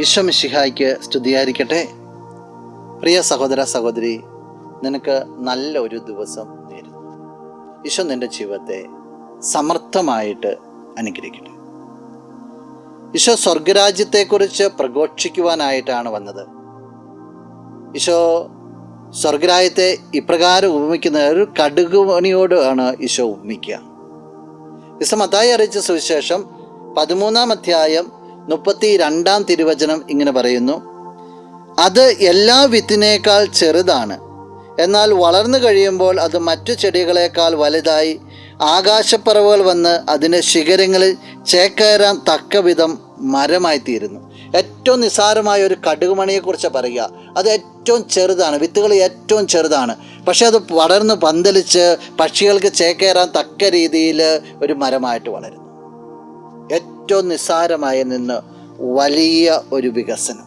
ഈശോ മിശിഹായ്ക്ക് സ്തുതിയായിരിക്കട്ടെ. പ്രിയ സഹോദര സഹോദരി, നിനക്ക് നല്ല ഒരു ദിവസം നേരുന്നു. ഈശോ നിൻ്റെ ജീവിതത്തെ സമർത്ഥമായിട്ട് അനുഗ്രഹിക്കട്ടെ. ഈശോ സ്വർഗരാജ്യത്തെക്കുറിച്ച് പ്രഘോഷിക്കുവാനായിട്ടാണ് വന്നത്. ഈശോ സ്വർഗരാജ്യത്തെ ഇപ്രകാരം ഉപമിക്കുന്ന ഒരു കടുകുമണിയോടാണ് ഈശോ ഉപമിക്കുക. ഈശോ മത്തായി അറിയിച്ച സുവിശേഷം 13-ാം അധ്യായം 32-ാം തിരുവചനം ഇങ്ങനെ പറയുന്നു: അത് എല്ലാ വിത്തിനേക്കാൾ ചെറുതാണ്, എന്നാൽ വളർന്നു കഴിയുമ്പോൾ അത് മറ്റു ചെടികളെക്കാൾ വലുതായി ആകാശപ്പറവുകൾ വന്ന് അതിൻ്റെ ശിഖരങ്ങളിൽ ചേക്കേറാൻ തക്ക വിധം മരമായി തീരുന്നു. ഏറ്റവും നിസ്സാരമായ ഒരു കടുകുമണിയെക്കുറിച്ച് പറയുക. അത് ഏറ്റവും ചെറുതാണ്, വിത്തുകൾ ഏറ്റവും ചെറുതാണ്, പക്ഷെ അത് വളർന്ന് പന്തലിച്ച് പക്ഷികൾക്ക് ചേക്കേറാൻ തക്ക രീതിയിൽ ഒരു മരമായിട്ട് വളരുന്നു. ഏറ്റവും നിസ്സാരമായ നിന്ന് വലിയ ഒരു വികസനം.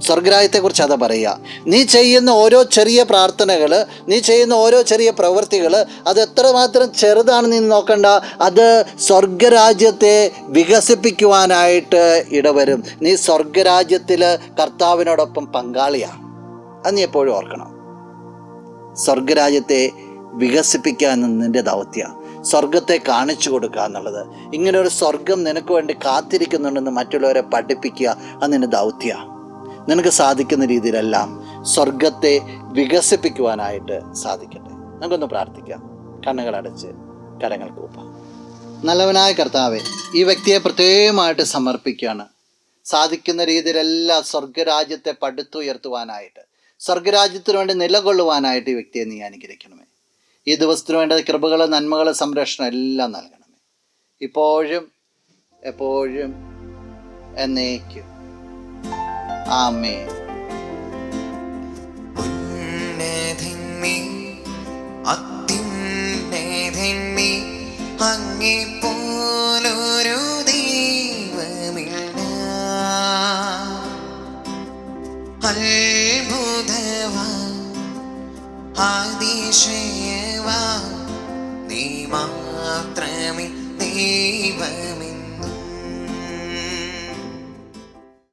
സ്വർഗരാജ്യത്തെക്കുറിച്ച് അതാ പറയുക. നീ ചെയ്യുന്ന ഓരോ ചെറിയ പ്രാർത്ഥനകൾ, നീ ചെയ്യുന്ന ഓരോ ചെറിയ പ്രവൃത്തികൾ, അത് എത്രമാത്രം ചെറുതാണെന്ന് നീ നോക്കണ്ട, അത് സ്വർഗരാജ്യത്തെ വികസിപ്പിക്കുവാനായിട്ട് ഇടവരും. നീ സ്വർഗരാജ്യത്തിൽ കർത്താവിനോടൊപ്പം പങ്കാളിയാണ്. അത് നീ എപ്പോഴും ഓർക്കണം. സ്വർഗരാജ്യത്തെ വികസിപ്പിക്കാൻ നിൻ്റെ ദൗത്യമാണ്. സ്വർഗത്തെ കാണിച്ചു കൊടുക്കുക എന്നുള്ളത്. ഇങ്ങനെ ഒരു സ്വർഗം നിനക്ക് വേണ്ടി കാത്തിരിക്കുന്നുണ്ടെന്ന് മറ്റുള്ളവരെ പഠിപ്പിക്കുക, അത് നിൻ്റെ ദൗത്യമാണ്. നിനക്ക് സാധിക്കുന്ന രീതിയിലെല്ലാം സ്വർഗത്തെ വികസിപ്പിക്കുവാനായിട്ട് സാധിക്കട്ടെ. നമുക്കൊന്ന് പ്രാർത്ഥിക്കാം. കണ്ണുകളടച്ച് കരങ്ങൾ കൂപ്പാം. നല്ലവനായ കർത്താവേ, ഈ വ്യക്തിയെ പ്രത്യേകമായിട്ട് സമർപ്പിക്കുകയാണ്. സാധിക്കുന്ന രീതിയിലെല്ലാം സ്വർഗരാജ്യത്തെ പടുത്തുയർത്തുവാനായിട്ട്, സ്വർഗരാജ്യത്തിന് വേണ്ടി നിലകൊള്ളുവാനായിട്ട് ഈ വ്യക്തിയെ നീ അനുഗ്രഹിക്കണമേ. ഈ ദിവസത്തിന് വേണ്ട കൃപകൾ, നന്മകൾ, സംരക്ഷണം എല്ലാം നൽകണമേ, ഇപ്പോഴും എപ്പോഴും എന്നേക്കും. ആമേൻ. അങ്ങേപ്പോലൊരു ദൈവമില്ല, അത്ഭുതവാൻ അതിശയവാൻ നീ മാത്രമേ ദൈവമേ.